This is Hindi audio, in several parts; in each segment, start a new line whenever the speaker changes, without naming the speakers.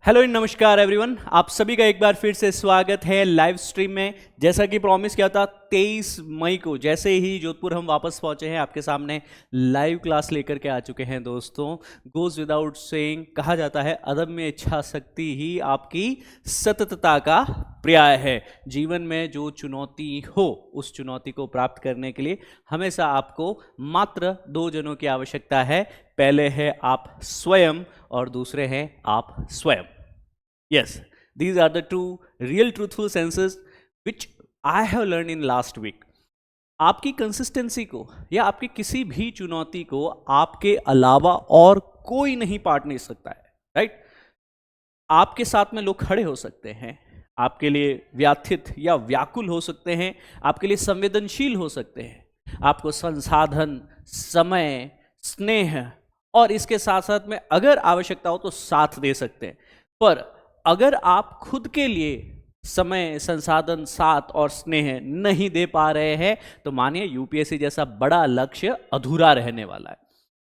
हेलो नमस्कार एवरीवन, आप सभी का एक बार फिर से स्वागत है लाइव स्ट्रीम में। जैसा कि प्रॉमिस किया था 23 मई को जैसे ही जोधपुर हम वापस पहुंचे हैं, आपके सामने लाइव क्लास लेकर के आ चुके हैं। दोस्तों, गोज विदाउट सेइंग कहा जाता है, अदम्य इच्छा शक्ति ही आपकी सततता का पर्याय है। जीवन में जो चुनौती हो, उस चुनौती को प्राप्त करने के लिए हमेशा आपको मात्र दो जनों की आवश्यकता है। पहले है आप स्वयं और दूसरे हैं आप स्वयं। Yes, these are the two real truthful senses which I have learned in last week. आपकी कंसिस्टेंसी को या आपकी किसी भी चुनौती को आपके अलावा और कोई नहीं पाट नहीं सकता है, राइट? आपके साथ में लोग खड़े हो सकते हैं, आपके लिए व्याथित या व्याकुल हो सकते हैं, आपके लिए संवेदनशील हो सकते हैं, आपको संसाधन, समय, स्नेह और इसके साथ साथ में अगर आवश्यकता हो तो साथ दे सकते हैं। पर अगर आप खुद के लिए समय, संसाधन, साथ और स्नेह नहीं दे पा रहे हैं तो मानिए यूपीएससी जैसा बड़ा लक्ष्य अधूरा रहने वाला है।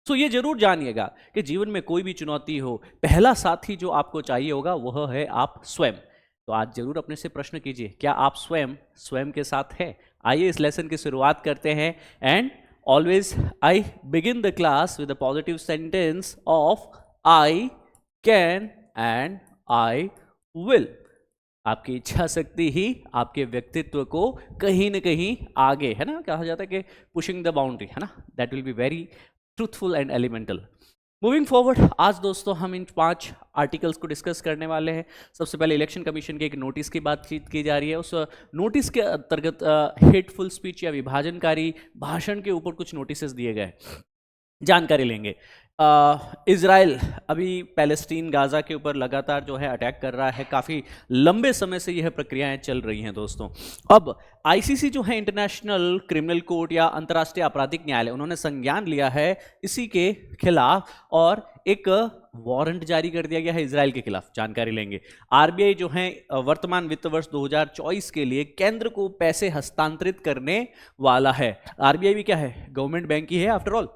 तो ये जरूर जानिएगा कि जीवन में कोई भी चुनौती हो, पहला साथी जो आपको चाहिए होगा वह है आप स्वयं। तो आज जरूर अपने से प्रश्न कीजिए, क्या आप स्वयं स्वयं के साथ हैं? आइए इस लेसन की शुरुआत करते हैं। And always I begin the class with a positive sentence of I can and I will. आपकी इच्छा शक्ति ही आपके व्यक्तित्व को कहीं न कहीं आगे, है ना, कहा जाता है कि पुशिंग द बाउंड्री, है ना, that will be very truthful and elemental. Moving forward, आज दोस्तों हम इन 5 आर्टिकल्स को डिस्कस करने वाले हैं। सबसे पहले इलेक्शन कमीशन के एक नोटिस की बातचीत की जा रही है। उस नोटिस के अंतर्गत हेटफुल स्पीच या विभाजनकारी भाषण के ऊपर कुछ नोटिसेस दिए गए, जानकारी लेंगे। इज़राइल अभी पैलेस्टीन, गाज़ा के ऊपर लगातार जो है अटैक कर रहा है। काफ़ी लंबे समय से यह प्रक्रियाएं चल रही हैं दोस्तों। अब आईसीसी जो है, इंटरनेशनल क्रिमिनल कोर्ट या अंतर्राष्ट्रीय आपराधिक न्यायालय, उन्होंने संज्ञान लिया है इसी के खिलाफ और एक वारंट जारी कर दिया गया है इजराइल के खिलाफ। जानकारी लेंगे। आरबीआई जो है वर्तमान वित्त वर्ष 2024 के लिए केंद्र को पैसे हस्तांतरित करने वाला है। आरबीआई भी क्या है? गवर्नमेंट बैंक ही है आफ्टर ऑल।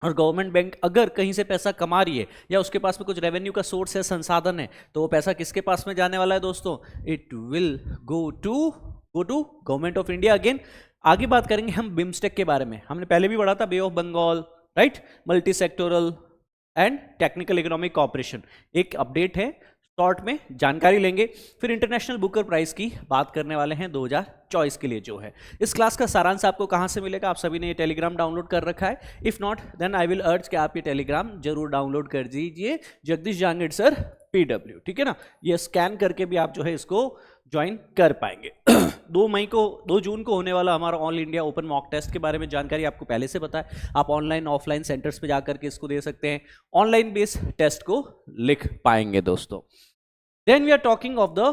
और गवर्नमेंट बैंक अगर कहीं से पैसा कमा रही है या उसके पास में कुछ रेवेन्यू का सोर्स है, संसाधन है, तो वो पैसा किसके पास में जाने वाला है दोस्तों? It will go to government of India again. आगे बात करेंगे हम बिम्स्टेक के बारे में। हमने पहले भी पढ़ा था, bay of Bengal, right, multi sectoral and technical economic cooperation. एक अपडेट है, शॉर्ट में जानकारी लेंगे। फिर इंटरनेशनल बुकर प्राइज की बात करने वाले हैं 2024 के लिए जो है। इस क्लास का सारांश आपको कहां से मिलेगा? आप सभी ने ये टेलीग्राम डाउनलोड कर रखा है। If not then I will urge कि आप ये टेलीग्राम जरूर डाउनलोड कर दीजिए, जगदीश जांगड़ सर PW, ठीक है ना। ये स्कैन करके भी आप जो है इसको ज्वाइन कर पाएंगे। 2 जून को होने वाला हमारा all India open mock test के बारे में जानकारी आपको पहले से पता है। आप ऑनलाइन ऑफलाइन सेंटर्स पे जाकर के इसको दे सकते हैं, ऑनलाइन बेस्ड टेस्ट को लिख पाएंगे दोस्तों। Then we are talking of the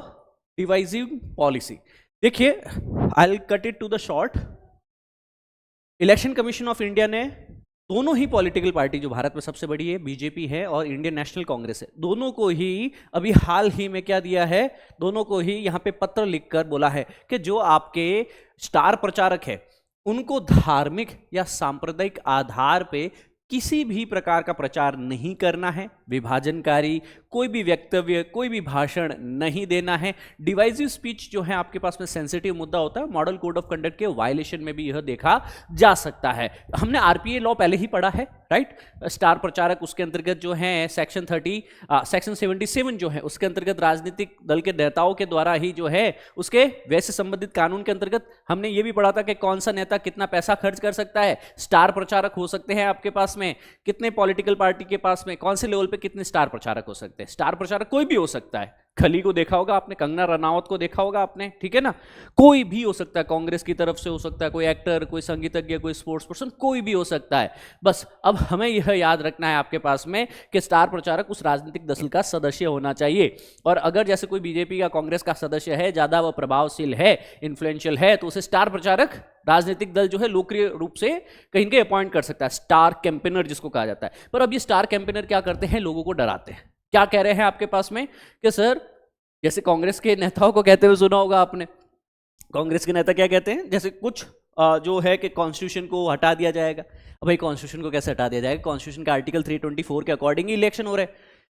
divisive policy. देखिए, I'll cut it to the short. Election commission of India ने दोनों ही पॉलिटिकल पार्टी जो भारत में सबसे बड़ी है, बीजेपी है और इंडियन नेशनल कांग्रेस है, दोनों को ही अभी हाल ही में क्या दिया है? दोनों को ही यहां पे पत्र लिखकर बोला है कि जो आपके स्टार प्रचारक है उनको धार्मिक या सांप्रदायिक आधार पे किसी भी प्रकार का प्रचार नहीं करना है, विभाजनकारी कोई भी वक्तव्य, कोई भी भाषण नहीं देना है। डिवाइसिव स्पीच जो है आपके पास में सेंसिटिव मुद्दा होता है, मॉडल कोड ऑफ कंडक्ट के वायलेशन में भी यह देखा जा सकता है। हमने आरपीए लॉ पहले ही पढ़ा है, राइट। स्टार प्रचारक उसके अंतर्गत जो है सेक्शन 77 जो है उसके अंतर्गत राजनीतिक दल के नेताओं के द्वारा ही जो है उसके वैसे संबंधित कानून के अंतर्गत हमने ये भी पढ़ा था कि कौन सा नेता कितना पैसा खर्च कर सकता है। स्टार प्रचारक हो सकते हैं आपके पास में, कितने पॉलिटिकल पार्टी के पास में कौन से लेवल पे कितने स्टार प्रचारक हो सकते हैं। स्टार प्रचारक कोई भी हो सकता है। खली को देखा होगा आपने, कंगना रनावत को देखा होगा आपने, ठीक है ना। कोई भी हो सकता है, कांग्रेस की तरफ से हो सकता है, कोई एक्टर, कोई संगीतज्ञ, कोई स्पोर्ट्स पर्सन, कोई भी हो सकता है। बस अब हमें यह याद रखना है आपके पास में कि स्टार प्रचारक उस राजनीतिक दल का सदस्य होना चाहिए। और अगर जैसे कोई बीजेपी या कांग्रेस का सदस्य है, ज्यादा वह प्रभावशील है, इन्फ्लुएंशियल है, तो उसे स्टार प्रचारक राजनीतिक दल जो है लोकप्रिय रूप से कहीं के अपॉइंट कर सकता है, स्टार कैंपेनर जिसको कहा जाता है। पर अब ये स्टार कैंपेनर क्या करते हैं? लोगों को डराते हैं। क्या कह रहे हैं आपके पास में कि सर, जैसे कांग्रेस के नेताओं को कहते हुए सुना होगा आपने, कांग्रेस के नेता क्या कहते हैं? जैसे कुछ जो है कि कॉन्स्टिट्यूशन को हटा दिया जाएगा। अब भाई कॉन्स्टिट्यूशन को कैसे हटा दिया जाएगा? कॉन्स्टिट्यूशन का आर्टिकल 324 के अकॉर्डिंग ही इलेक्शन हो रहे हैं।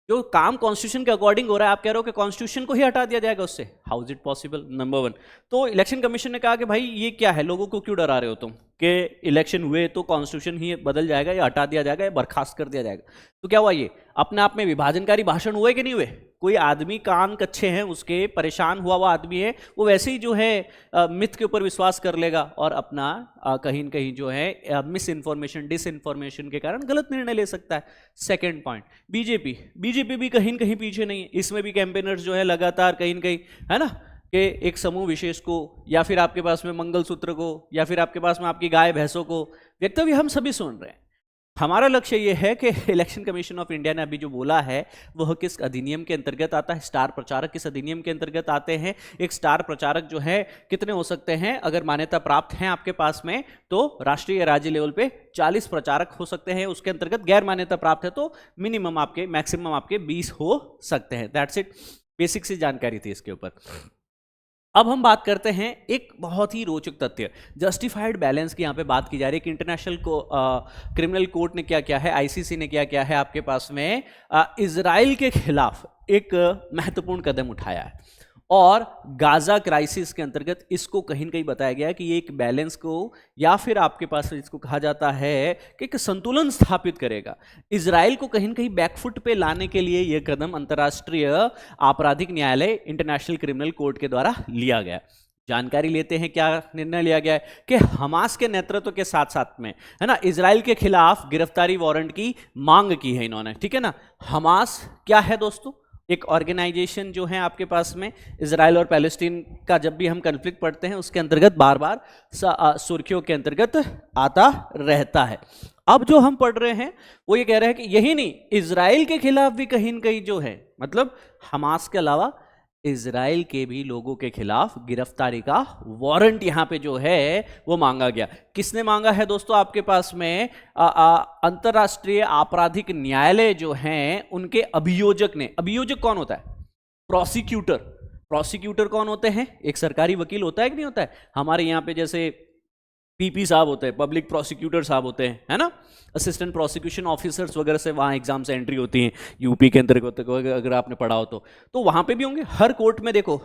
जो काम कॉन्स्टिट्यूशन के अकॉर्डिंग हो रहा है, आप कह रहे हो कि कॉन्स्टिट्यूशन को ही हटा दिया जाएगा उससे, how is it possible? Number one. तो इलेक्शन कमीशन ने कहा कि भाई ये क्या है, लोगों को क्यों डरा रहे हो तुम कि इलेक्शन हुए तो कॉन्स्टिट्यूशन ही बदल जाएगा या हटा दिया जाएगा या बर्खास्त कर दिया जाएगा। तो क्या हुआ, ये अपने आप में विभाजनकारी भाषण हुए कि नहीं हुए? कोई आदमी कान कच्चे हैं उसके, परेशान हुआ आदमी है, वो वैसे ही जो है मिथ के ऊपर विश्वास कर लेगा और अपना कहीं न कहीं जो है मिस इन्फॉर्मेशन, डिस इन्फॉर्मेशन के कारण गलत निर्णय ले सकता है। सेकेंड पॉइंट, बीजेपी भी कहीं न कहीं पीछे नहीं है, इसमें भी कैंपेनर्स जो है लगातार कहीं न कहीं, है ना, कि एक समूह विशेष को या फिर आपके पास में मंगलसूत्र को या फिर आपके पास में आपकी गाय भैंसों को, वक्तव्य हम सभी सुन रहे हैं। हमारा लक्ष्य ये है कि इलेक्शन कमीशन ऑफ इंडिया ने अभी जो बोला है वह किस अधिनियम के अंतर्गत आता है, स्टार प्रचारक किस अधिनियम के अंतर्गत आते हैं, एक स्टार प्रचारक जो है कितने हो सकते हैं, अगर मान्यता प्राप्त हैं आपके पास में तो राष्ट्रीय राज्य लेवल पे 40 प्रचारक हो सकते हैं, उसके अंतर्गत गैर मान्यता प्राप्त है तो मिनिमम आपके, मैक्सिमम आपके 20 हो सकते हैं। दैट्स इट, बेसिक सी जानकारी थी इसके ऊपर। अब हम बात करते हैं एक बहुत ही रोचक तथ्य, जस्टिफाइड बैलेंस की यहाँ पे बात की जा रही है कि इंटरनेशनल क्रिमिनल कोर्ट ने क्या किया है, आईसीसी ने क्या किया है आपके पास में, इजराइल के खिलाफ एक महत्वपूर्ण कदम उठाया है और गाजा क्राइसिस के अंतर्गत इसको कहीं न कहीं बताया गया है कि ये एक बैलेंस को या फिर आपके पास इसको कहा जाता है कि एक संतुलन स्थापित करेगा। इजराइल को कहीं न कहीं बैकफुट पे लाने के लिए यह कदम अंतर्राष्ट्रीय आपराधिक न्यायालय इंटरनेशनल क्रिमिनल कोर्ट के द्वारा लिया गया। जानकारी लेते हैं क्या निर्णय लिया गया है कि हमास के नेतृत्व के साथ साथ में, है ना, इजराइल के खिलाफ गिरफ्तारी वारंट की मांग की है इन्होंने, ठीक है ना। हमास क्या है दोस्तों? एक ऑर्गेनाइजेशन जो है आपके पास में इजराइल और पैलेस्टीन का जब भी हम कन्फ्लिक्ट पढ़ते हैं उसके अंतर्गत बार बार सुर्खियों के अंतर्गत आता रहता है। अब जो हम पढ़ रहे हैं वो ये कह रहे हैं कि यही नहीं, इजराइल के खिलाफ भी कहीं न कहीं जो है, मतलब हमास के अलावा इजराइल के भी लोगों के खिलाफ गिरफ्तारी का वारंट यहां पे जो है वो मांगा गया। किसने मांगा है दोस्तों? आपके पास में अंतर्राष्ट्रीय आपराधिक न्यायालय जो हैं उनके अभियोजक ने। अभियोजक कौन होता है? प्रोसिक्यूटर। प्रोसिक्यूटर कौन होते हैं? एक सरकारी वकील होता है कि नहीं होता है? हमारे यहाँ पे जैसे पीपी साहब होते हैं, पब्लिक प्रोसिक्यूटर साहब होते हैं, है ना, असिस्टेंट प्रोसिक्यूशन ऑफिसर्स वगैरह से वहाँ एग्जाम से एंट्री होती है यूपी के अंतर्गत, अगर आपने पढ़ा हो तो वहाँ पे भी होंगे। हर कोर्ट में देखो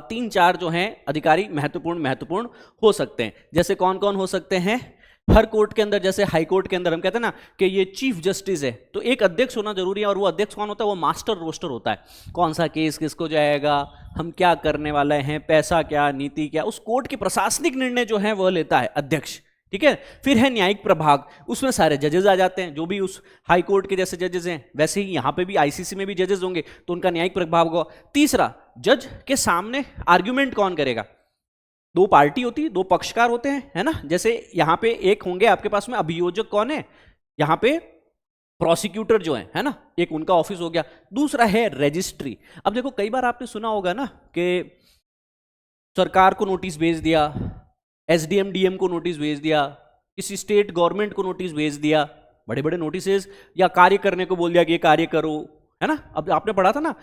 3-4 जो हैं अधिकारी महत्वपूर्ण हो सकते हैं। जैसे कौन कौन हो सकते हैं हर कोर्ट के अंदर? जैसे हाई कोर्ट के अंदर हम कहते हैं ना कि ये चीफ जस्टिस है, तो एक अध्यक्ष होना जरूरी है और वो अध्यक्ष कौन होता है? वो मास्टर रोस्टर होता है, कौन सा केस किसको जाएगा, हम क्या करने वाले हैं, पैसा क्या, नीति क्या, उस कोर्ट के प्रशासनिक निर्णय जो है वह लेता है अध्यक्ष, ठीक है। फिर है न्यायिक प्रभाग, उसमें सारे जजेस आ जाते हैं, जो भी उस हाई कोर्ट के जैसे जजेस हैं वैसे ही यहाँ पे भी आईसीसी में भी जजेस होंगे तो उनका न्यायिक प्रभाग होगा। तीसरा, जज के सामने आर्ग्यूमेंट कौन करेगा? 2 पार्टी होती है, 2 पक्षकार होते हैं, है ना। जैसे यहाँ पे एक होंगे आपके पास में अभियोजक, कौन है यहाँ पे? प्रोसिक्यूटर जो है ना, एक उनका ऑफिस हो गया। दूसरा है रजिस्ट्री। अब देखो कई बार आपने सुना होगा ना कि सरकार को नोटिस भेज दिया, एसडीएम डीएम को नोटिस भेज दिया, किसी स्टेट गवर्नमेंट को नोटिस भेज दिया, बड़े बड़े नोटिस, या कार्य करने को बोल दिया कि ये कार्य करो, है ना। अब आपने पढ़ा था ना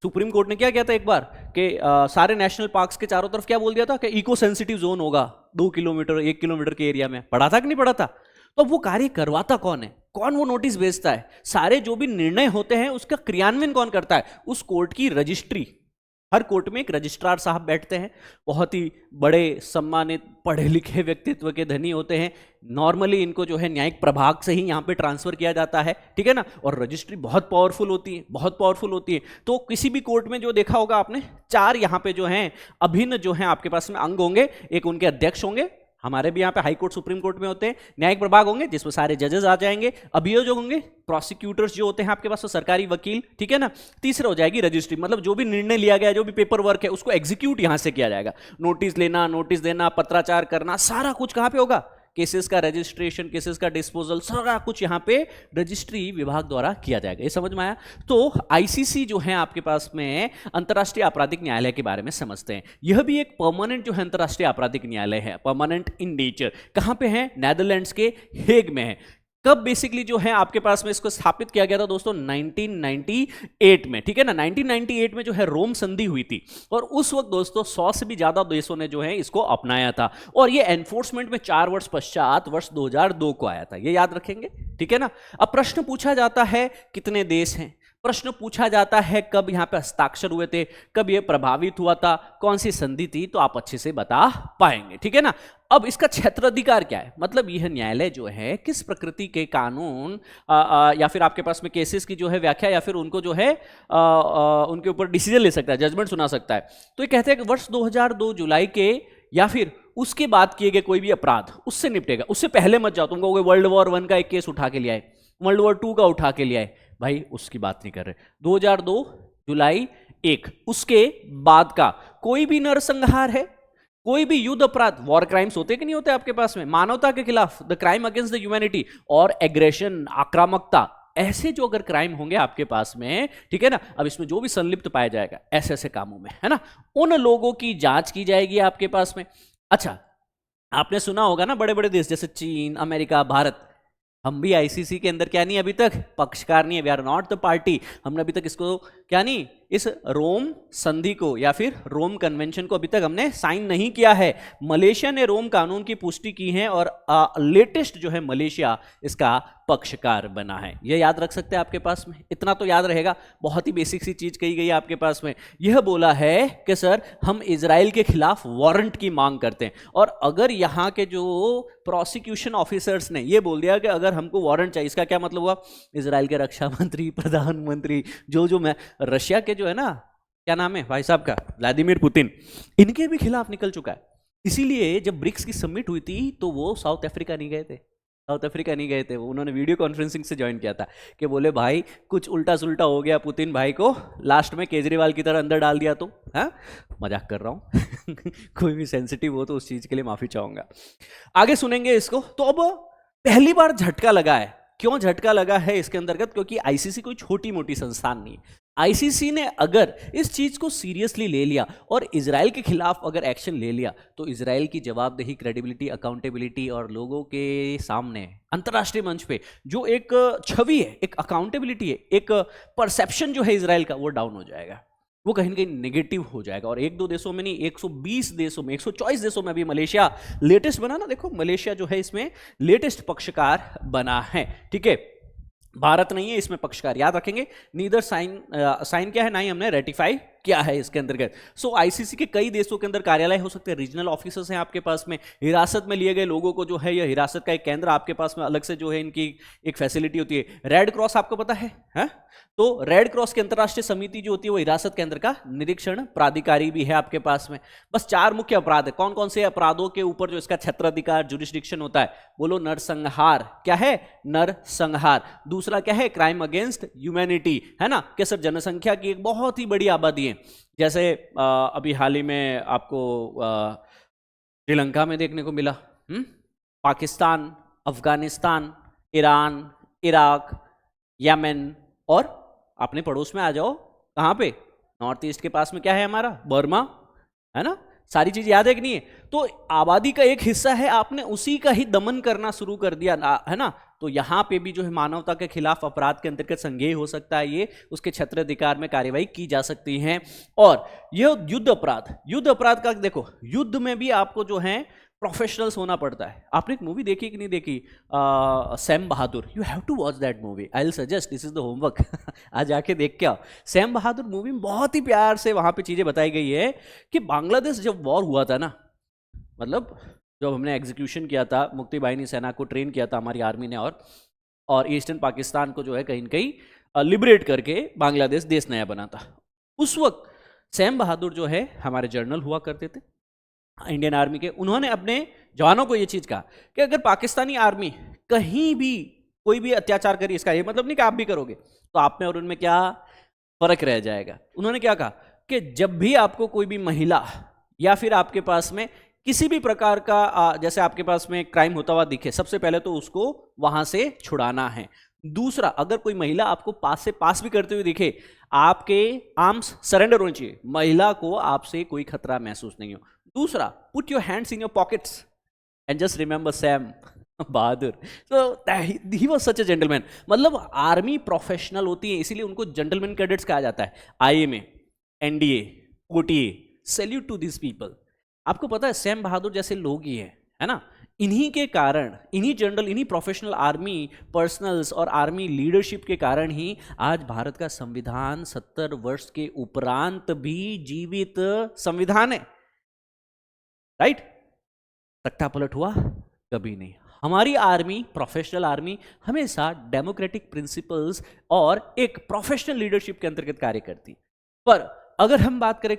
सुप्रीम कोर्ट ने क्या किया था एक बार कि सारे नेशनल पार्क्स के चारों तरफ क्या बोल दिया था कि इको सेंसिटिव जोन होगा 2 किलोमीटर 1 किलोमीटर के एरिया में। पढ़ा था कि नहीं पढ़ा था? तो वो कार्य करवाता कौन है? कौन वो नोटिस भेजता है? सारे जो भी निर्णय होते हैं उसका क्रियान्वयन कौन करता है? उस कोर्ट की रजिस्ट्री। हर कोर्ट में एक रजिस्ट्रार साहब बैठते हैं, बहुत ही बड़े सम्मानित पढ़े लिखे व्यक्तित्व के धनी होते हैं। नॉर्मली इनको जो है न्यायिक प्रभाग से ही यहाँ पे ट्रांसफर किया जाता है, ठीक है ना। और रजिस्ट्री बहुत पावरफुल होती है, बहुत पावरफुल होती है। तो किसी भी कोर्ट में जो देखा होगा आपने, 4 यहाँ पे जो हैं अभिन्न जो हैं आपके पास में अंग होंगे। एक उनके अध्यक्ष होंगे, हमारे भी यहाँ पे हाई कोर्ट सुप्रीम कोर्ट में होते हैं। न्यायिक प्रभाग होंगे जिसमें सारे जजेस आ जाएंगे। अभियोजक होंगे, प्रोसिक्यूटर्स जो होते हैं आपके पास तो सरकारी वकील, ठीक है ना। तीसरा हो जाएगी रजिस्ट्री, मतलब जो भी निर्णय लिया गया, जो भी पेपर वर्क है उसको एग्जीक्यूट यहाँ से किया जाएगा। नोटिस लेना, नोटिस देना, पत्राचार करना, सारा कुछ कहाँ पे होगा? केसेस का रजिस्ट्रेशन, केसेस का डिस्पोजल, सारा कुछ यहाँ पे रजिस्ट्री विभाग द्वारा किया जाएगा। ये समझ में आया? तो आईसीसी जो है आपके पास में अंतर्राष्ट्रीय आपराधिक न्यायालय के बारे में समझते हैं। यह भी एक परमानेंट जो है अंतर्राष्ट्रीय आपराधिक न्यायालय है, परमानेंट इन नेचर। कहाँ पे है? नेदरलैंड्स के हेग में है। कब बेसिकली जो है आपके पास में इसको स्थापित किया गया था दोस्तों? 1998 में, ठीक है ना। 1998 में जो है रोम संधि हुई थी और उस वक्त दोस्तों 100 से भी ज्यादा देशों ने जो है इसको अपनाया था और ये एनफोर्समेंट में 4 वर्ष पश्चात वर्ष 2002 को आया था। ये याद रखेंगे, ठीक है ना। अब प्रश्न पूछा जाता है कितने देश हैं? प्रश्न पूछा जाता है कब यहां पे हस्ताक्षर हुए थे, कब ये प्रभावित हुआ था, कौन सी संधि थी, तो आप अच्छे से बता पाएंगे, ठीक है ना। अब इसका क्षेत्राधिकार क्या है, मतलब यह न्यायालय जो है किस प्रकृति के कानून या फिर आपके पास में केसेस की जो है व्याख्या या फिर उनको जो है उनके ऊपर डिसीजन ले सकता है, जजमेंट सुना सकता है। तो ये कहते हैं कि वर्ष 2002 जुलाई के या फिर उसके बाद किए गए कोई भी अपराध उससे निपटेगा, उससे पहले मत जाओ। तुम कहोगे वर्ल्ड वॉर 1 का एक केस उठा के ले आए, वर्ल्ड वॉर 2 का उठा के ले आए, भाई उसकी बात नहीं कर रहे। 2002 जुलाई 1 उसके बाद का कोई भी नरसंहार है, कोई भी युद्ध अपराध, वॉर क्राइम्स होते कि नहीं होते आपके पास में, मानवता के खिलाफ, the crime against the humanity और एग्रेशन, आक्रामकता, ऐसे जो अगर क्राइम होंगे आपके पास में, ठीक है ना, अब इसमें जो भी संलिप्त पाया जाएगा ऐसे ऐसे कामों में, है ना, उन लोगों की जांच की जाएगी आपके पास में। अच्छा, आपने सुना होगा ना बड़े बड़े देश जैसे चीन, अमेरिका, भारत, हम भी आईसीसी के अंदर क्या नहीं अभी तक पक्षकार नहीं है, we are not the party. हमने अभी तक इसको क्या नहीं, इस रोम संधि को या फिर रोम कन्वेंशन को अभी तक हमने साइन नहीं किया है। मलेशिया ने रोम कानून की पुष्टि की है और लेटेस्ट जो है मलेशिया इसका पक्षकार बना है। यह याद रख सकते हैं आपके पास में, इतना तो याद रहेगा। बहुत ही बेसिक सी चीज कही गई है आपके पास में, यह बोला है कि सर हम इजराइल के खिलाफ वारंट की मांग करते हैं, और अगर यहाँ के जो प्रोसिक्यूशन ऑफिसर्स ने यह बोल दिया कि अगर हमको वारंट चाहिए, इसका क्या मतलब हुआ, इजराइल के रक्षा मंत्री, प्रधानमंत्री, जो मैं रशिया के जो है ना, क्या नाम है भाई साहब का, व्लादिमीर पुतिन, इनके भी खिलाफ निकल चुका है। इसीलिए जब ब्रिक्स की समिट हुई थी तो वो साउथ अफ्रीका नहीं गए थे, साउथ अफ्रीका नहीं गए थे, वो उन्होंने वीडियो कॉन्फ्रेंसिंग से ज्वाइन किया था कि बोले भाई कुछ उल्टा सुल्टा हो गया, पुतिन भाई को लास्ट में केजरीवाल की तरह अंदर डाल दिया तो, हाँ मजाक कर रहा हूँ कोई भी सेंसिटिव हो तो उस चीज के लिए माफी चाहूंगा। आगे सुनेंगे इसको। तो अब पहली बार झटका लगा है, क्यों झटका लगा है इसके अंतर्गत, क्योंकि आईसीसी कोई छोटी मोटी संस्थान नहीं। आईसीसी ने अगर इस चीज को सीरियसली ले लिया और इजराइल के खिलाफ अगर एक्शन ले लिया तो इजराइल की जवाबदेही, क्रेडिबिलिटी, अकाउंटेबिलिटी और लोगों के सामने अंतर्राष्ट्रीय मंच पे जो एक छवि है, एक अकाउंटेबिलिटी है, एक परसेप्शन जो है इजराइल का, वो डाउन हो जाएगा, वो कहीं ना कहीं नेगेटिव हो जाएगा। और एक दो देशों में नहीं, 120 देशों में, 124 देशों में अभी मलेशिया लेटेस्ट बना ना, देखो मलेशिया जो है इसमें लेटेस्ट पक्षकार बना है, ठीक है, भारत नहीं है इसमें पक्षकार, याद रखेंगे। नीदर साइन क्या है, ना ही हमने रेटिफाई क्या है इसके अंतर्गत। सो आईसीसी के कई देशों के अंदर कार्यालय हो सकते हैं, रीजनल ऑफिसर्स हैं आपके पास में, हिरासत में लिए गए लोगों को जो है यह हिरासत का एक केंद्र आपके पास में अलग से जो है इनकी एक फैसिलिटी होती है। रेड क्रॉस आपको पता है, हा? तो रेड क्रॉस की अंतर्राष्ट्रीय समिति जो होती है वो हिरासत केंद्र का निरीक्षण प्राधिकारी भी है आपके पास में। बस 4 मुख्य अपराध है, कौन कौन से अपराधों के ऊपर जो इसका क्षेत्राधिकार, जुरिस्डिक्शन होता है, बोलो नरसंहार, क्या है नरसंहार। दूसरा क्या है, क्राइम अगेंस्ट ह्यूमैनिटी, है ना, कि सर जनसंख्या की एक बहुत ही बड़ी आबादी है, जैसे अभी हाल ही में आपको श्रीलंका में देखने को मिला, Pakistan, Afghanistan, Iran, Iraq, Yemen, और अपने पड़ोस में आ जाओ, कहां पे, नॉर्थ ईस्ट के पास में क्या है हमारा, बर्मा, है ना, सारी चीज याद है कि नहीं है। तो आबादी का एक हिस्सा है, आपने उसी का ही दमन करना शुरू कर दिया, है ना। तो यहां पे भी जो है मानवता के खिलाफ अपराध के अंतर्गत संज्ञेय हो सकता है, ये उसके क्षेत्राधिकार में कार्यवाही की जा सकती है। और यह युद्ध अपराध का देखो, युद्ध में भी आपको जो है प्रोफेशनल्स होना पड़ता है। आपने एक मूवी देखी कि नहीं देखी, Sam Bahadur, you have to watch that movie, I will suggest, this is the homework आज जाके देख के आओ। सैम बहादुर मूवी में बहुत ही प्यार से वहां पे चीजें बताई गई है कि बांग्लादेश जब वॉर हुआ था ना, मतलब जब हमने एग्जीक्यूशन किया था, मुक्ति बाहिनी सेना को ट्रेन किया था हमारी आर्मी ने, और ईस्टर्न पाकिस्तान को जो है कहीं न कहीं लिबरेट करके बांग्लादेश देश नया बना था, उस वक्त सैम बहादुर जो है हमारे जनरल हुआ करते थे इंडियन आर्मी के। उन्होंने अपने जवानों को यह चीज कहा कि अगर पाकिस्तानी आर्मी कहीं भी कोई भी अत्याचार करी, इसका ये मतलब नहीं कि आप भी करोगे, तो आप में और उनमें क्या फर्क रह जाएगा। उन्होंने क्या कहा कि जब भी आपको कोई भी महिला या फिर आपके पास में किसी भी प्रकार का जैसे आपके पास में क्राइम होता हुआ दिखे, सबसे पहले तो उसको वहां से छुड़ाना है। दूसरा, अगर कोई महिला आपको पास भी करते हुए दिखे, आपके आर्म्स सरेंडर होने चाहिए, महिला को आपसे कोई खतरा महसूस नहीं हो। दूसरा, put your hands in your pockets and just remember Sam Bahadur, तो he was such a gentleman. मतलब आर्मी प्रोफेशनल होती है, इसीलिए उनको जेंटलमैन कैडेट्स कहा जाता है। IMA, NDA, OTA, salute to this people. आपको पता है सैम बहादुर जैसे लोग ही है ना, इन्हीं के कारण, इन्हीं जनरल, इन्हीं प्रोफेशनल आर्मी पर्सनल्स और आर्मी लीडरशिप के कारण ही आज भारत का संविधान 70 वर्ष के उपरांत भी जीवित संविधान है। राइट? तख्ता पलट हुआ कभी नहीं। हमारी आर्मी, प्रोफेशनल आर्मी, हमेशा डेमोक्रेटिक प्रिंसिपल्स और एक प्रोफेशनल लीडरशिप के अंतर्गत कार्य करती। पर अगर हम बात करें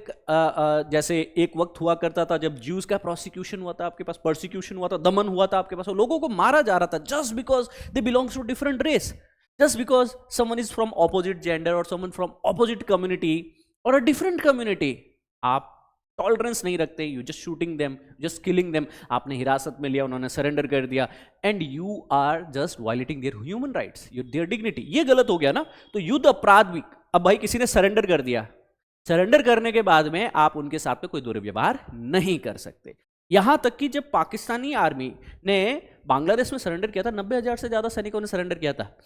जैसे एक वक्त हुआ करता था जब ज्यूज का प्रोसिक्यूशन हुआ था, आपके पास परसिक्यूशन हुआ था, दमन हुआ था आपके पास, लोगों को मारा जा रहा था just because they belongs to different race, just because someone is from opposite gender और समवन फ्रॉम ऑपोजिट कम्युनिटी और अ डिफरेंट कम्युनिटी। आप टॉलरेंस नहीं रखते, you just shooting them, just killing them. आपने हिरासत में लिया, उन्होंने सरेंडर कर दिया, and you are just violating their human rights, their dignity. ये गलत हो गया ना। तो युद्ध अपराध भी, अब भाई किसी ने सरेंडर कर दिया, सरेंडर करने के बाद में आप उनके साथ में कोई दुर्व्यवहार नहीं कर सकते। यहां तक कि जब पाकिस्तानी आर्मी ने बांग्लादेश में सरेंडर किया था, 90,000 से ज्यादा सैनिकों ने सरेंडर किया था।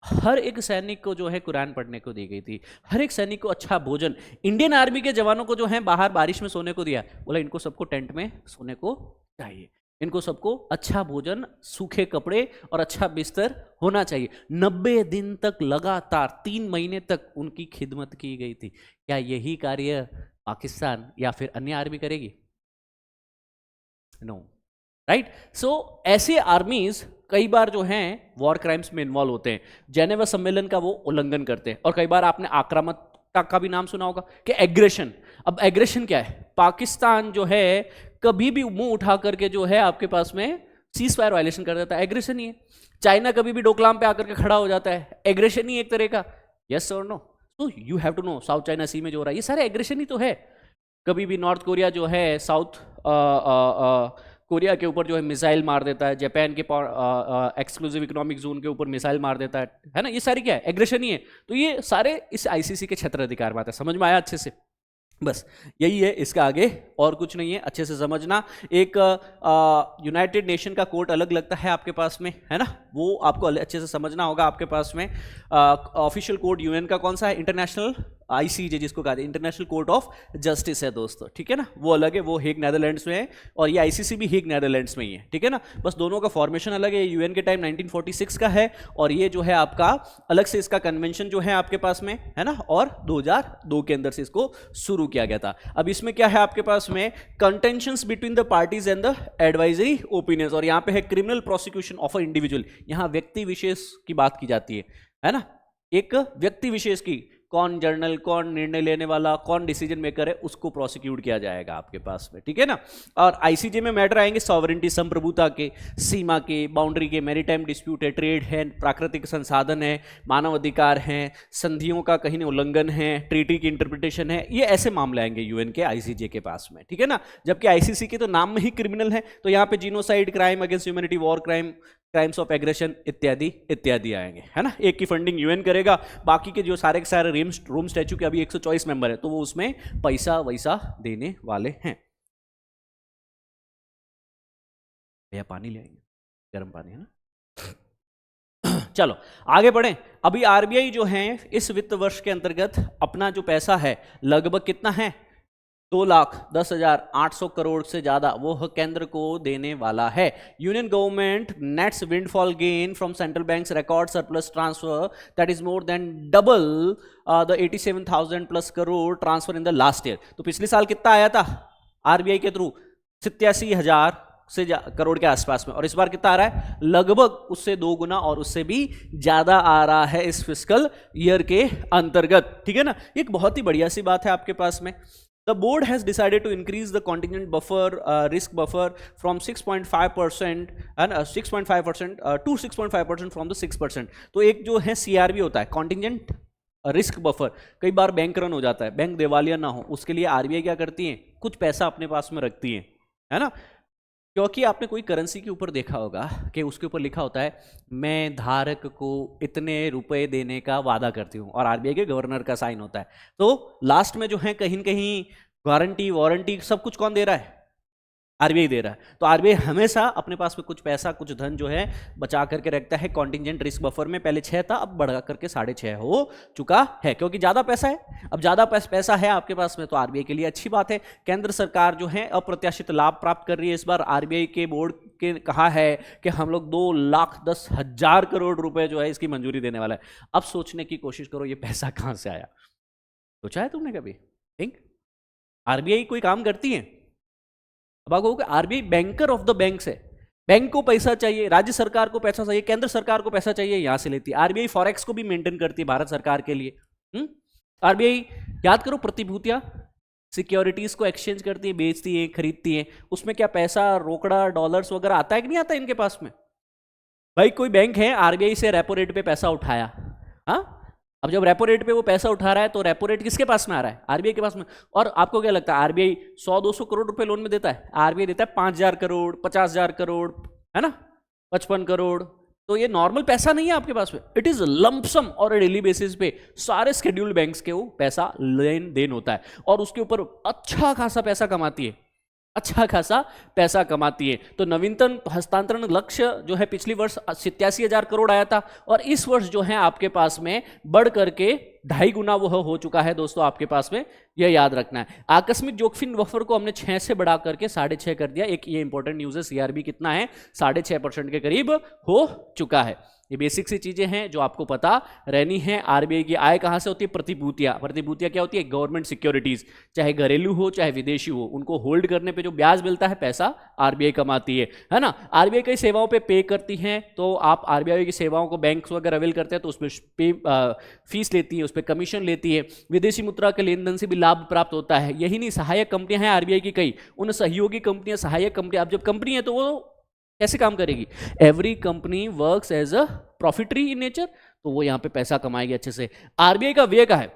हर एक सैनिक को जो है कुरान पढ़ने को दी गई थी, हर एक सैनिक को अच्छा भोजन। इंडियन आर्मी के जवानों को जो है बाहर बारिश में सोने को दिया, बोला इनको सबको टेंट में सोने को चाहिए, इनको सबको अच्छा भोजन, सूखे कपड़े और अच्छा बिस्तर होना चाहिए। 90 दिन तक लगातार 3 महीने तक उनकी खिदमत की गई थी। क्या यही कार्य पाकिस्तान या फिर अन्य आर्मी करेगी? नो। राइट? सो ऐसे आर्मीज कई बार जो हैं वॉर क्राइम्स में इन्वॉल्व होते हैं, जेनेवा सम्मेलन का वो उल्लंघन करते हैं। और कई बार आपने आक्रामकता का भी नाम सुना होगा कि एग्रेशन। अब एग्रेशन क्या है? पाकिस्तान जो है कभी भी मुंह उठा करके जो है आपके पास में सीज फायर वायलेशन कर देता है, एग्रेशन ही है। चाइना कभी भी डोकलाम पे आकर के खड़ा हो जाता है, एग्रेशन ही एक तरह का। यस और नो? तो you have to know South China Sea में जो हो रहा है ये सारे एग्रेशन ही तो है। कभी भी नॉर्थ कोरिया जो है साउथ कोरिया के ऊपर जो है मिसाइल मार देता है, जापान के एक्सक्लूसिव इकोनॉमिक जोन के ऊपर मिसाइल मार देता है ना? ये सारी क्या है? एग्रेशन ही है। तो ये सारे इस आईसीसी के क्षेत्राधिकार में आते हैं। समझ में आया अच्छे से? बस यही है, इसका आगे और कुछ नहीं है, अच्छे से समझना। एक यूनाइटेड नेशन का कोड अलग लगता है आपके पास में, है ना? वो आपको अच्छे से समझना होगा। आपके पास में ऑफिशियल कोड यूएन का कौन सा है? इंटरनेशनल आईसीजे, जिसको कहते हैं इंटरनेशनल कोर्ट ऑफ जस्टिस है दोस्तों, ठीक है ना? वो अलग है, वो हेग नेदरलैंड्स में है, और ये आईसीसी भी हेग नेदरलैंड्स में ही है, ठीक है ना? बस दोनों का फॉर्मेशन अलग है। यूएन के टाइम 1946 का है, और ये जो है आपका अलग से इसका कन्वेंशन जो है आपके पास में, है ना? और 2002 के अंदर से इसको शुरू किया गया था। अब इसमें क्या है आपके पास में? Contentions between the parties and the advisory opinions, और यहाँ पे है criminal prosecution of a individual. यहाँ व्यक्ति विशेष की बात की जाती है ना? एक व्यक्ति विशेष की, कौन जर्नल, कौन निर्णय लेने वाला, कौन डिसीजन मेकर है, उसको प्रोसिक्यूट किया जाएगा आपके पास में, ठीक है ना? और आईसीजे में मैटर आएंगे सॉवरेंटी, संप्रभुता के, सीमा के, बाउंड्री के, मैरीटाइम डिस्प्यूट है, ट्रेड है, प्राकृतिक संसाधन है, मानव अधिकार है, संधियों का कहीं उल्लंघन है, ट्रीटी की इंटरप्रिटेशन है। ये ऐसे मामले आएंगे यूएन के आईसीजे के पास में, ठीक है ना? जबकि आईसीसी के तो नाम में ही क्रिमिनल है, तो यहाँ पे genocide, crime against humanity, war crime, crimes of aggression इत्यादि इत्यादि आएंगे, है ना? एक की फंडिंग यूएन करेगा, बाकी के जो सारे के सारे रोम स्टैच्यू के अभी 124 मेंबर है, तो वो उसमें पैसा वैसा देने वाले हैं। भैया पानी ले आएंगे, गर्म पानी, है ना? चलो आगे बढ़ें। अभी आरबीआई जो है इस वित्त वर्ष के अंतर्गत अपना जो पैसा है लगभग कितना है? 2,10,800 करोड़ से ज्यादा वो केंद्र को देने वाला है। Union government nets windfall gain from central banks record surplus transfer that is more than double the 87,000 plus crore transfer in the last year. तो पिछले साल कितना आया था आरबीआई के थ्रू? 87,000 से करोड़ के आसपास में, और इस बार कितना आ रहा है? लगभग उससे 2 गुना और उससे भी ज्यादा आ रहा है इस फिस्कल ईयर के अंतर्गत, ठीक है ना? एक बहुत ही बढ़िया सी बात है आपके पास में। The board has decided to increase the contingent buffer, risk buffer from 6.5% and 6.5% to 6.5% from the 6%। तो एक जो है CRB होता है, contingent रिस्क बफर, कई बार बैंक रन हो जाता है, बैंक दिवालिया ना हो, उसके लिए आरबीआई क्या करती है? कुछ पैसा अपने पास में रखती है ना? क्योंकि आपने कोई करेंसी के ऊपर देखा होगा कि उसके ऊपर लिखा होता है मैं धारक को इतने रुपए देने का वादा करती हूँ, और आरबीआई के गवर्नर का साइन होता है। तो लास्ट में जो है कहीं न कहीं गारंटी वारंटी सब कुछ कौन दे रहा है? आरबीआई दे रहा है। तो आरबीआई हमेशा अपने पास में कुछ पैसा, कुछ धन जो है बचा करके रखता है कॉन्टिजेंट रिस्क बफर में। पहले 6 था, अब बढ़ा करके 6.5 हो चुका है, क्योंकि ज्यादा पैसा है। अब ज्यादा पैसा है आपके पास में तो आरबीआई के लिए अच्छी बात है। केंद्र सरकार जो है अप्रत्याशित लाभ प्राप्त कर रही है इस बार। आरबीआई के बोर्ड के कहा है कि हम लोग 2,10,000 करोड़ रुपए जो है इसकी मंजूरी देने वाला है। अब सोचने की कोशिश करो ये पैसा कहां से आया। सोचा है तुमने कभी? थिंक। आरबीआई कोई काम करती है? अब आपको RBI banker of the banks है। बैंक को पैसा चाहिए, राज्य सरकार को पैसा चाहिए, केंद्र सरकार को पैसा चाहिए, यहां से लेती है। आरबीआई फॉरेक्स को भी मेंटेन करती है भारत सरकार के लिए। आरबीआई याद करो प्रतिभूतियां, सिक्योरिटीज को एक्सचेंज करती है, बेचती है, खरीदती है। उसमें क्या पैसा, रोकड़ा, डॉलर्स वगैरह आता है कि नहीं आता इनके पास में? भाई कोई बैंक है आरबीआई से रेपो रेट पे पैसा उठाया, हाँ, अब जब रेपो रेट पे वो पैसा उठा रहा है तो रेपो रेट किसके पास में आ रहा है? आरबीआई के पास में। और आपको क्या लगता है आरबीआई 100-200 करोड़ रुपए लोन में देता है? आरबीआई देता है 5,000 करोड़, 50,000 करोड़, है ना, 55 करोड़। तो ये नॉर्मल पैसा नहीं है आपके पास में, इट इज लंपसम और डेली बेसिस पे सारे शेड्यूल्ड बैंक्स के वो पैसा लेन देन होता है और उसके ऊपर अच्छा खासा पैसा कमाती है, अच्छा खासा पैसा कमाती है। तो नवीनतम हस्तांतरण लक्ष्य जो है पिछली वर्ष 87,000 करोड़ आया था और इस वर्ष जो है आपके पास में बढ़ करके 2.5 गुना वह हो चुका है दोस्तों आपके पास में, यह याद रखना है। आकस्मिक जोखिम बफर को हमने 6 से बढ़ा करके 6.5 कर दिया। एक ये इंपॉर्टेंट न्यूज है, सीआरबी कितना है? 6.5% के करीब हो चुका है। ये बेसिक सी चीजें हैं जो आपको पता रहनी है। आरबीआई की आय कहां से होती है? प्रतिभूतियां। प्रतिभूतियां क्या होती है? गवर्नमेंट सिक्योरिटीज, चाहे घरेलू हो चाहे विदेशी हो, उनको होल्ड करने पे जो ब्याज मिलता है पैसा आरबीआई कमाती है ना। आरबीआई कई सेवाओं पे पे करती है, तो आप आरबीआई की सेवाओं को बैंक वगैरह अवेल करते हैं तो उसमें फीस लेती है, उस पर कमीशन लेती है। विदेशी मुद्रा के लेन देन से भी लाभ प्राप्त होता है। यही नहीं, सहायक कंपनियां हैं आरबीआई की कई, उन सहयोगी कंपनियां, सहायक कंपनियां। अब जब कंपनी है तो वो कैसे काम करेगी? Every company works as a profitary in nature, तो वो यहां पे पैसा कमाएगी अच्छे से। आरबीआई का व्यय का है,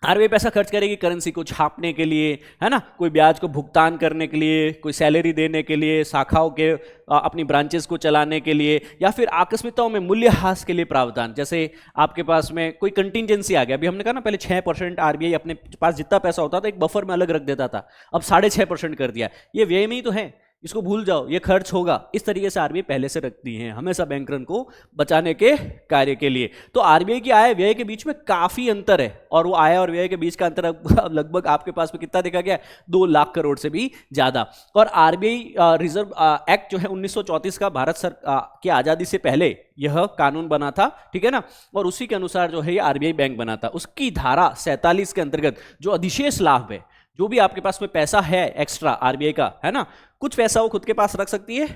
आरबीआई पैसा खर्च करेगी करेंसी को छापने के लिए, है ना, कोई ब्याज को भुगतान करने के लिए, कोई सैलरी देने के लिए, शाखाओं के अपनी ब्रांचेस को चलाने के लिए, या फिर आकस्मिकताओं में मूल्यह्रास के लिए प्रावधान। जैसे आपके पास में कोई कंटिजेंसी आ गया, अभी हमने कहा ना पहले 6% आरबीआई अपने पास जितना पैसा होता था एक बफर में अलग रख देता था, अब 6.5% कर दिया। ये व्यय में ही तो है, इसको भूल जाओ, ये खर्च होगा। इस तरीके से आरबीआई पहले से रखती है हमेशा बैंकरन को बचाने के कार्य के लिए। तो आरबीआई की आय व्यय के बीच में काफी अंतर है और वो आय और व्यय के बीच का अंतर अब लगभग आपके पास में कितना देखा गया? 2 लाख करोड़ से भी ज्यादा। और आरबीआई रिजर्व एक्ट जो है 1934 का भारत सरकार की आजादी से पहले यह कानून बना था, ठीक है ना, और उसी के अनुसार जो है ये आरबीआई बैंक बना था। उसकी धारा 47 के अंतर्गत जो अधिशेष लाभ है, जो भी आपके पास में पैसा है एक्स्ट्रा आरबीआई का, है ना, कुछ पैसा वो खुद के पास रख सकती है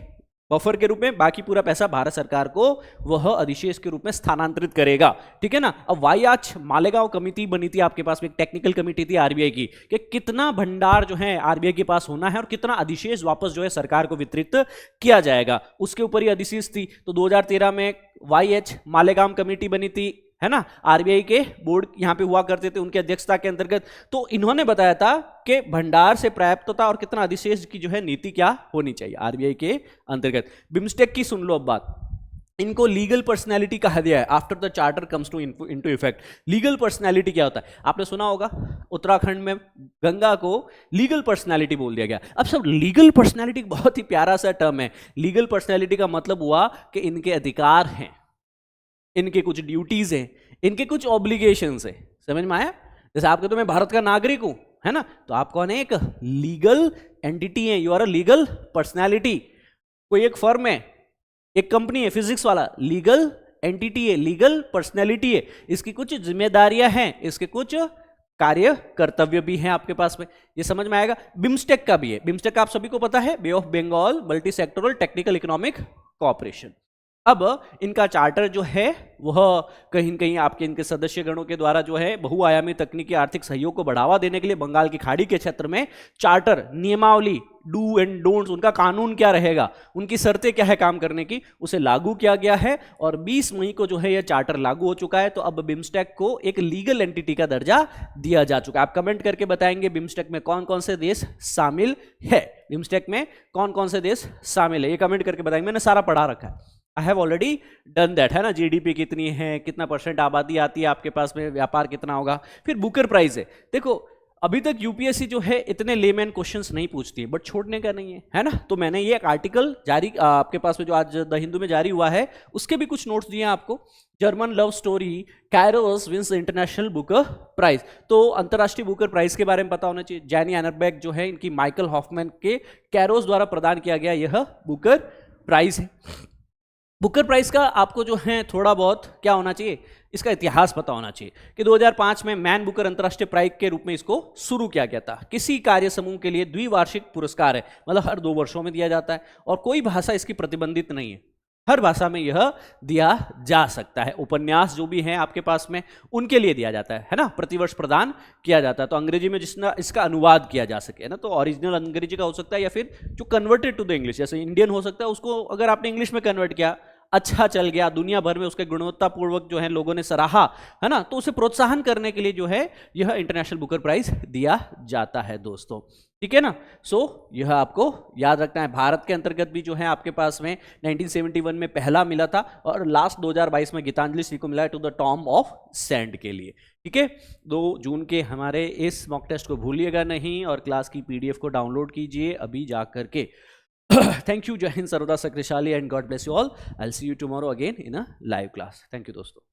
बफर के रूप में, बाकी पूरा पैसा भारत सरकार को वह अधिशेष के रूप में स्थानांतरित करेगा, ठीक है ना। अब वायाच मालेगांव कमेटी बनी थी आपके पास में, एक टेक्निकल कमेटी थी आरबीआई की, कि कितना भंडार जो है आरबीआई के पास होना है और कितना अधिशेष वापस जो है सरकार को वितरित किया जाएगा, उसके ऊपर ही अधिशेष थी। तो 2013 में वाईएच मालेगांव कमेटी बनी थी, है ना, आरबीआई के बोर्ड यहां पे हुआ करते थे उनकी अध्यक्षता के अंतर्गत। तो इन्होंने बताया था कि भंडार से प्राप्तता और कितना अधिशेष की जो है नीति क्या होनी चाहिए आरबीआई के अंतर्गत। बिम्स्टेक की सुन लो अब बात, इनको लीगल पर्सनैलिटी कहा गया है after the charter comes to into effect. Legal personality क्या होता है? आपने सुना होगा उत्तराखंड में गंगा को लीगल पर्सनैलिटी बोल दिया गया। अब सब लीगल पर्सनैलिटी बहुत ही प्यारा सा टर्म है। लीगल पर्सनैलिटी का मतलब हुआ कि इनके अधिकार हैं, इनके कुछ ड्यूटीज हैं, इनके कुछ ऑब्लिगेशंस है। समझ में आया? जैसे आपके तो मैं भारत का नागरिक हूं, है ना, तो आप कौन है? एक लीगल एंटिटी है, you are a legal personality. कोई एक फर्म है, एक कंपनी है फिजिक्स वाला, लीगल एंटिटी है, लीगल पर्सनैलिटी है, इसकी कुछ जिम्मेदारियां हैं, इसके कुछ कार्य कर्तव्य भी हैं आपके पास में। ये समझ में आएगा? बिम्स्टेक का भी है। बिम्स्टेक आप सभी को पता है, bay of Bengal multi sectoral technical economic cooperation. अब इनका चार्टर जो है वह कहीं न कहीं आपके इनके सदस्य गणों के द्वारा जो है बहुआयामी तकनीकी आर्थिक सहयोग को बढ़ावा देने के लिए बंगाल की खाड़ी के क्षेत्र में चार्टर, नियमावली, डू एंड डोंट्स, उनका कानून क्या रहेगा, उनकी शर्तें क्या है काम करने की, उसे लागू किया गया है और 20 मई को जो है यह चार्टर लागू हो चुका है। तो अब बिम्स्टेक को एक लीगल एंटिटी का दर्जा दिया जा चुका है। आप कमेंट करके बताएंगे बिम्स्टेक में कौन कौन से देश शामिल है, बिम्स्टेक में कौन कौन से देश शामिल है, ये कमेंट करके बताएंगे। मैंने सारा पढ़ा रखा है, I have already done that, है ना। जीडीपी कितनी है, कितना % आबादी आती है आपके पास में, व्यापार कितना होगा, फिर बुकर प्राइस है। देखो अभी तक यूपीएससी जो है इतने लेमैन क्वेश्चंस नहीं पूछती है, बट छोड़ने का नहीं है ना। तो मैंने ये एक आर्टिकल जारी आपके पास में जो आज द हिंदू में जारी हुआ है उसके भी कुछ नोट्स दिए हैं आपको। German love story Kairos wins International Booker Prize, तो अंतर्राष्ट्रीय बुकर प्राइज के बारे में पता होना चाहिए। जैनी एनरबैक जो है इनकी माइकल हॉफमैन के कैरोस द्वारा प्रदान किया गया यह बुकर प्राइज है। बुकर प्राइज का आपको जो है थोड़ा बहुत क्या होना चाहिए, इसका इतिहास पता होना चाहिए कि 2005 में मैन बुकर अंतर्राष्ट्रीय प्राइज के रूप में इसको शुरू किया गया था। किसी कार्य समूह के लिए द्विवार्षिक पुरस्कार है, मतलब हर 2 वर्षों में दिया जाता है और कोई भाषा इसकी प्रतिबंधित नहीं है, हर भाषा में यह दिया जा सकता है। उपन्यास जो भी हैं आपके पास में उनके लिए दिया जाता है ना, प्रतिवर्ष प्रदान किया जाता है। तो अंग्रेजी में जिसना इसका अनुवाद किया जा सके ना, तो ओरिजिनल अंग्रेजी का हो सकता है या फिर जो कन्वर्टेड टू द इंग्लिश, जैसे इंडियन हो सकता है, उसको अगर आपने इंग्लिश में कन्वर्ट किया, अच्छा चल गया, दुनिया भर में उसके गुणवत्तापूर्वक जो है लोगों ने सराहा है ना, तो उसे प्रोत्साहन करने के लिए जो है यह इंटरनेशनल बुकर प्राइज दिया जाता है दोस्तों, ठीक है ना। सो यह आपको याद रखना है। भारत के अंतर्गत भी जो है आपके पास में 1971 में पहला मिला था और लास्ट 2022 में गीतांजलि श्री को मिला to the Tomb of Sand के लिए, ठीक है। 2 जून के हमारे इस मॉक टेस्ट को भूलिएगा नहीं और क्लास की पीडीएफ को डाउनलोड कीजिए अभी जा करके। Thank you, Jai Hind, Sarvada Sakshali, and God bless you all. I'll see you tomorrow again in a live class. Thank you, दोस्तों.